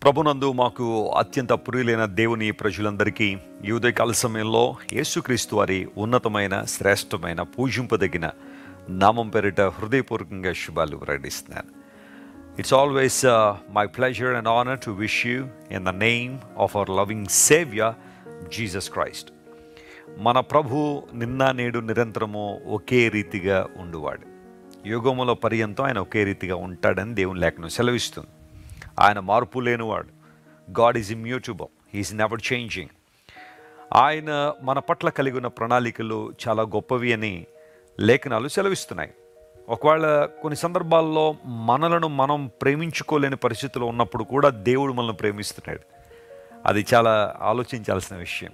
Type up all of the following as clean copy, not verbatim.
ప్రభునందు మాకు అత్యంత ప్రియులైన దేవుని ప్రజలందరికీ ఈ ఉదయకాల సమయంలో యేసుక్రీస్తు వారి ఉన్నతమైన శ్రేష్టమైన పూజింపదగిన నామం పేరిట హృదయపూర్వకంగా శుభాలు ప్రకటిస్తున్నాను. It's always my pleasure and honour to wish you in the name of our loving saviour Jesus Christ. మన ప్రభు నిన్న నేడు నిరంతరము ఒకే రీతిగా ఉండువాడు. యుగముల పర్యంతం ఆయన ఒకే రీతిగా ఉంటాడని దేవుని లేఖనం సెలవిస్తుంది. ఆయన మార్పు లేనివాడు. God is immutable, he is never changing. ఆయన మన పట్ల కలిగి ఉన్న ప్రణాళికలు చాలా గొప్పవి అని లేఖనాలు సెలవిస్తున్నాయి. ఒకవేళ కొన్ని సందర్భాల్లో మనలను మనం ప్రేమించుకోలేని పరిస్థితిలో ఉన్నప్పుడు కూడా దేవుడు మనల్ని ప్రేమిస్తున్నాడు. అది చాలా ఆలోచించాల్సిన విషయం.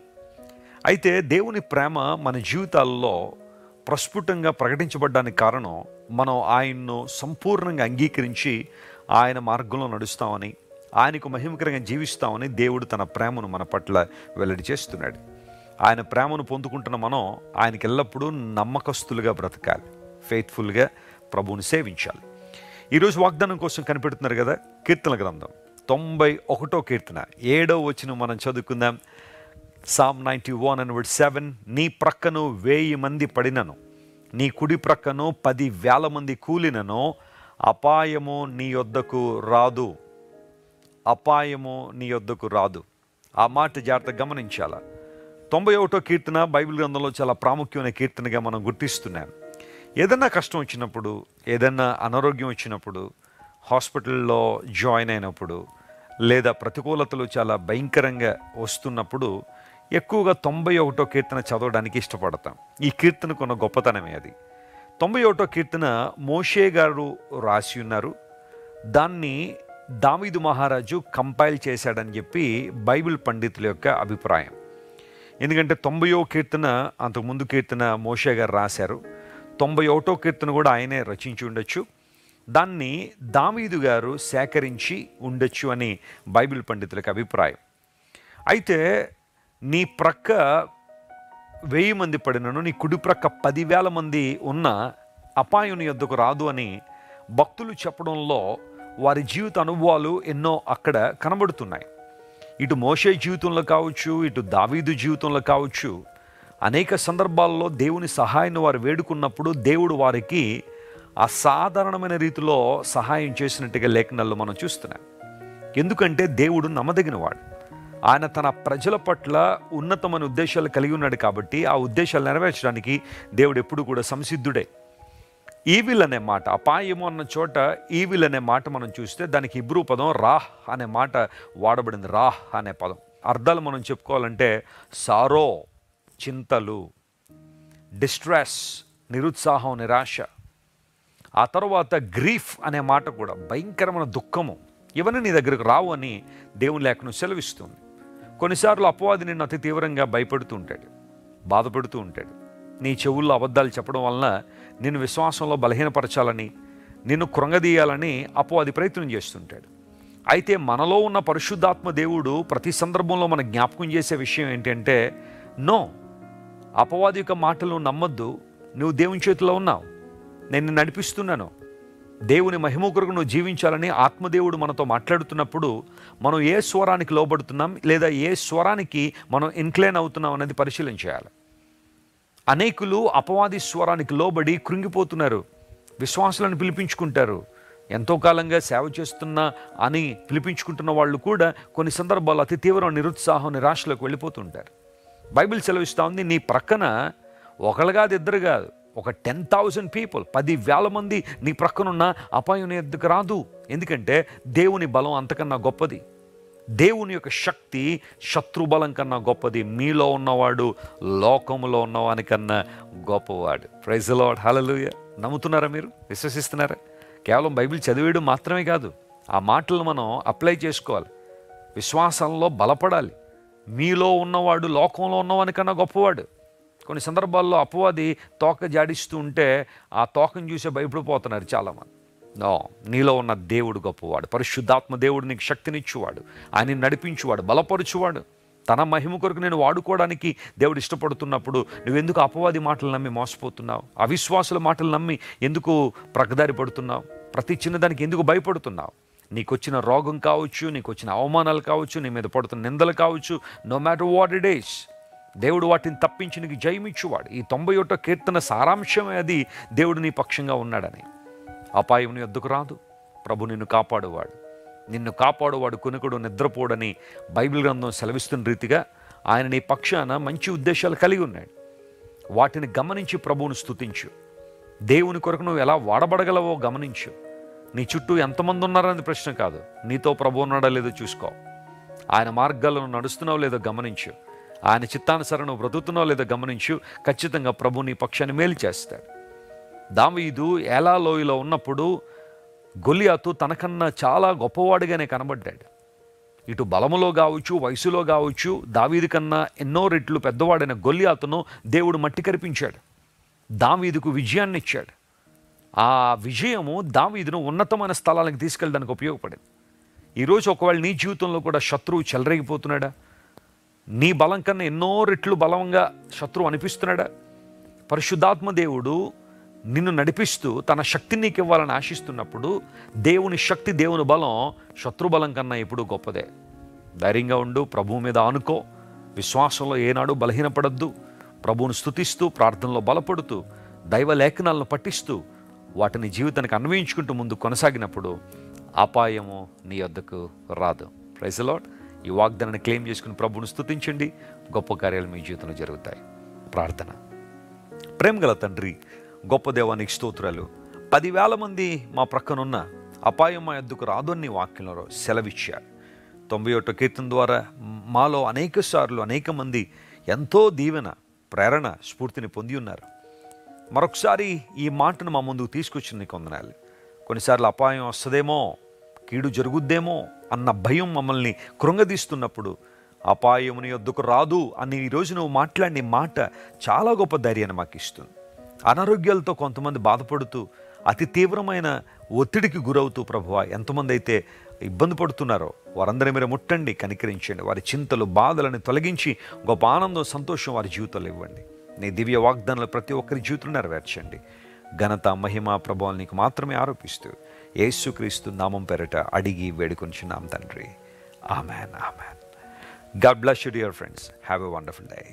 అయితే దేవుని ప్రేమ మన జీవితాల్లో ప్రస్ఫుటంగా ప్రకటించబడ్డానికి కారణం మనం ఆయన్ను సంపూర్ణంగా అంగీకరించి ఆయన మార్గంలో నడుస్తామని, ఆయనకు మహిమకరంగా జీవిస్తామని దేవుడు తన ప్రేమను మన పట్ల వెల్లడి చేస్తున్నాడు. ఆయన ప్రేమను పొందుకుంటున్న మనం ఆయనకి ఎల్లప్పుడూ నమ్మకస్తులుగా బ్రతకాలి, ఫెయిత్ఫుల్గా ప్రభువుని సేవించాలి. ఈరోజు వాగ్దానం కోసం కనిపెడుతున్నారు కదా, కీర్తన గ్రంథం 91వ కీర్తన 7వ వచనం మనం చదువుకుందాం. Psalm 91 and verse 7. నీ ప్రక్కను 1000 మంది పడినను, నీ కుడి ప్రక్కను 10,000 మంది కూలినను, అపాయము నీ యొద్దకు రాదు. అపాయము నీ యొద్దకు రాదు. ఆ మాట జాగ్రత్తగా గమనించాల. 91వ కీర్తన బైబిల్ గ్రంథంలో చాలా ప్రాముఖ్యమైన కీర్తనగా మనం గుర్తిస్తున్నాం. ఏదన్నా కష్టం వచ్చినప్పుడు, ఏదన్నా అనారోగ్యం వచ్చినప్పుడు, హాస్పిటల్లో జాయిన్ అయినప్పుడు, లేదా ప్రతికూలతలు చాలా భయంకరంగా వస్తున్నప్పుడు ఎక్కువగా 91వ కీర్తన చదవడానికి ఇష్టపడతాం. ఈ కీర్తనకు ఉన్న గొప్పతనమే అది. 91వ కీర్తన మోషే గారు రాసి ఉన్నారు. దాన్ని దావీదు మహారాజు కంపైల్ చేశాడని చెప్పి బైబిల్ పండితుల యొక్క అభిప్రాయం. ఎందుకంటే 90వ కీర్తన, అంతకుముందు కీర్తన మోషే గారు రాశారు. 91వ కీర్తన కూడా ఆయనే రచించి ఉండొచ్చు. దాన్ని దావీదు గారు సేకరించి ఉండొచ్చు అని బైబిల్ పండితులకు అభిప్రాయం. అయితే నీ ప్రక్క 1000 మంది పడినను, నీ కుడి ప్రక్క 10,000 మంది ఉన్న అపాయం యొద్దకు రాదు అని భక్తులు చెప్పడంలో వారి జీవిత అనుభవాలు ఎన్నో అక్కడ కనబడుతున్నాయి. ఇటు మోషే జీవితంలో కావచ్చు, ఇటు దావీదు జీవితంలో కావచ్చు, అనేక సందర్భాల్లో దేవుని సహాయాన్ని వారు వేడుకున్నప్పుడు దేవుడు వారికి అసాధారణమైన రీతిలో సహాయం చేసినట్టుగా లేఖనాల్లో మనం చూస్తున్నాం. ఎందుకంటే దేవుడు నమ్మదగినవాడు. ఆయన తన ప్రజల పట్ల ఉన్నతమైన ఉద్దేశాలు కలిగి ఉన్నాడు కాబట్టి ఆ ఉద్దేశాలు నెరవేర్చడానికి దేవుడు ఎప్పుడు కూడా సంసిద్ధుడే. ఈవిల్ అనే మాట, అపాయము అన్న చోట ఈవిల్ అనే మాట మనం చూస్తే దానికి హిబ్రూ పదం రాహ్ అనే మాట వాడబడింది. రాహ్ అనే పదం అర్థాలు మనం చెప్పుకోవాలంటే సారో, చింతలు, డిస్ట్రెస్, నిరుత్సాహం, నిరాశ. ఆ తర్వాత గ్రీఫ్ అనే మాట కూడా భయంకరమైన దుఃఖము. ఇవన్నీ నీ దగ్గరకు రావు అని దేవుని లేఖనం సెలవిస్తుంది. కొన్నిసార్లు అపవాది నిన్ను అతి తీవ్రంగా భయపెడుతూ ఉంటాడు, బాధపడుతూ ఉంటాడు. నీ చెవుల్లో అబద్ధాలు చెప్పడం వలన నిన్ను విశ్వాసంలో బలహీనపరచాలని, నిన్ను కృంగదీయాలని అపవాది ప్రయత్నం చేస్తుంటాడు. అయితే మనలో ఉన్న పరిశుద్ధాత్మ దేవుడు ప్రతి సందర్భంలో మన జ్ఞాపకం చేసే విషయం ఏంటంటే, నో, అపవాది యొక్క మాటలు నమ్మొద్దు. నువ్వు దేవుని చేతిలో ఉన్నావు, నేను నడిపిస్తున్నాను. దేవుని మహిమ కొరకు నువ్వు జీవించాలని ఆత్మదేవుడు మనతో మాట్లాడుతున్నప్పుడు మనం ఏ స్వరానికి లోబడుతున్నాం, లేదా ఏ స్వరానికి మనం ఇన్క్లైన్ అవుతున్నాం అనేది పరిశీలన చేయాలి. అనేకులు అపవాది స్వరానికి లోబడి కృంగిపోతున్నారు. విశ్వాసులను పిలిపించుకుంటారు. ఎంతో కాలంగా సేవ చేస్తున్నా అని పిలిపించుకుంటున్న వాళ్ళు కూడా కొన్ని సందర్భాల్లో అతి తీవ్ర నిరుత్సాహం, నిరాశలోకి వెళ్ళిపోతుంటారు. బైబిల్ సెలవిస్తూ ఉంది, నీ ప్రక్కన ఒకళ్ళు కాదు, ఇద్దరు కాదు, ఒక 10,000 పీపుల్, 10,000 మంది నీ ప్రక్కనున్న అపాయం ఎద్దుకు రాదు. ఎందుకంటే దేవుని బలం అంతకన్నా గొప్పది. దేవుని యొక్క శక్తి శత్రుబలం కన్నా గొప్పది. మీలో ఉన్నవాడు లోకములో ఉన్నవానికన్నా గొప్పవాడు. ప్రైజ్ ది లార్డ్, హల్లెలూయా. నమ్ముతున్నారా? మీరు విశ్వసిస్తున్నారా? కేవలం బైబిల్ చదివేయడం మాత్రమే కాదు, ఆ మాటలు మనం అప్లై చేసుకోవాలి. విశ్వాసంలో బలపడాలి. మీలో ఉన్నవాడు లోకంలో ఉన్నవానికన్నా గొప్పవాడు. కొన్ని సందర్భాల్లో అపవాది తోక జాడిస్తూ ఉంటే ఆ తోకను చూసే భయపడిపోతున్నారు చాలామంది. నో, నీలో ఉన్న దేవుడు గొప్పవాడు. పరిశుద్ధాత్మ దేవుడు నీకు శక్తినిచ్చువాడు, ఆయన నడిపించువాడు, బలపరుచువాడు. తన మహిమ కొరకు నేను వాడుకోవడానికి దేవుడు ఇష్టపడుతున్నప్పుడు నువ్వెందుకు అపవాది మాటలు నమ్మి మోసపోతున్నావు? అవిశ్వాసుల మాటలు నమ్మి ఎందుకు ప్రగదారి పడుతున్నావు? ప్రతి చిన్నదానికి ఎందుకు భయపడుతున్నావు? నీకు వచ్చిన రోగం కావచ్చు, నీకు వచ్చిన అవమానాలు కావచ్చు, నీ మీద పడుతున్న నిందలు కావచ్చు, no matter what it is, దేవుడు వాటిని తప్పించి నీకు జయమిచ్చువాడు. ఈ 91వ కీర్తన సారాంశమే అది, దేవుడు నీ పక్షంగా ఉన్నాడని. అపాయం నీ వద్దకు రాదు, ప్రభు నిన్ను కాపాడువాడు. నిన్ను కాపాడువాడు కునుకుడు నిద్రపోడని బైబిల్ గ్రంథం సెలవిస్తున్న రీతిగా ఆయన నీ పక్షాన మంచి ఉద్దేశాలు కలిగి ఉన్నాడు. వాటిని గమనించి ప్రభువును స్తుతించు. దేవుని కొరకు నువ్వు ఎలా వాడబడగలవో గమనించు. నీ చుట్టూ ఎంతమంది ఉన్నారనేది ప్రశ్న కాదు, నీతో ప్రభు ఉన్నాడో లేదో చూసుకో. ఆయన మార్గాల్లో నడుస్తున్నావు లేదో గమనించు. ఆయన చిత్తానుసారం నువ్వు బ్రతుకుతున్నావు లేదో గమనించు. ఖచ్చితంగా ప్రభు నీ పక్షాన్ని మేలు చేస్తాడు. దావీదు ఏలా లోయలో ఉన్నప్పుడు గొలియాతు తనకన్నా చాలా గొప్పవాడిగానే కనబడ్డాడు. ఇటు బలములో కావచ్చు, వయసులో కావచ్చు, దావీదు కన్నా ఎన్నో రెట్లు పెద్దవాడైన గొలియాతును దేవుడు మట్టి కరిపించాడు. దావీదుకు విజయాన్ని ఇచ్చాడు. ఆ విజయము దావీదును ఉన్నతమైన స్థలాలకు తీసుకెళ్ళడానికి ఉపయోగపడింది. ఈరోజు ఒకవేళ నీ జీవితంలో కూడా శత్రువు చెలరేగిపోతున్నాడా? నీ బలం కన్నా ఎన్నో రెట్లు బలంగా శత్రువు అనిపిస్తున్నాడా? పరిశుద్ధాత్మ దేవుడు నిన్ను నడిపిస్తూ తన శక్తిని నీకు ఇవ్వాలని ఆశిస్తున్నప్పుడు దేవుని శక్తి, దేవుని బలం శత్రుబలం కన్నా ఎప్పుడూ గొప్పదే. ధైర్యంగా ఉండు, ప్రభువు మీద ఆనుకో, విశ్వాసంలో ఏనాడు బలహీనపడద్దు. ప్రభువును స్తుతిస్తూ, ప్రార్థనలో బలపడుతూ, దైవ లేఖనాలను పఠిస్తూ, వాటిని జీవితానికి అన్వయించుకుంటూ ముందు కొనసాగినప్పుడు అపాయము నీ వద్దకు రాదు. Praise the lord. ఈ వాగ్దానాన్ని క్లెయిమ్ చేసుకుని ప్రభువును స్తుతించండి. గొప్ప కార్యాలు మీ జీవితంలో జరుగుతాయి. ప్రార్థన. ప్రేమగల తండ్రి, గొప్ప దేవానికి స్తోత్రాలు. 10,000 మంది మా ప్రక్కనున్న అపాయం మా యొద్దకు రాదు అని వాక్యంలో సెలవిచ్చారు. 91వ కీర్తన ద్వారా మాలో అనేక సార్లు అనేక మంది ఎంతో దీవెన, ప్రేరణ, స్ఫూర్తిని పొంది ఉన్నారు. మరొకసారి ఈ మాటను మా ముందుకు తీసుకొచ్చిన నీకు వందనాలు. కొన్నిసార్లు అపాయం వస్తుందేమో, కీడు జరుగుద్దేమో అన్న భయం మమ్మల్ని కృంగదీస్తున్నప్పుడు అపాయము నీ యొద్దకు రాదు అని ఈరోజు నువ్వు మాట్లాడిన మాట చాలా గొప్ప ధైర్యాన్ని మాకు ఇస్తుంది. అనారోగ్యాలతో కొంతమంది బాధపడుతూ, అతి తీవ్రమైన ఒత్తిడికి గురవుతూ ప్రభువా ఎంతమంది అయితే ఇబ్బంది పడుతున్నారో వారందరూ మీరు ముట్టండి, కనికరించండి. వారి చింతలు, బాధలను తొలగించి గొప్ప ఆనందం, సంతోషం వారి జీవితంలో ఇవ్వండి. నీ దివ్య వాగ్దానాలు ప్రతి ఒక్కరి జీవితంలో నెరవేర్చండి. ఘనత, మహిమ, ప్రభావాలు నీకు మాత్రమే ఆరోపిస్తూ యేసుక్రీస్తు నామం పేరట అడిగి వేడుకొంచున్నాం తండ్రి. Amen, amen. God bless you, dear friends. Have a wonderful day.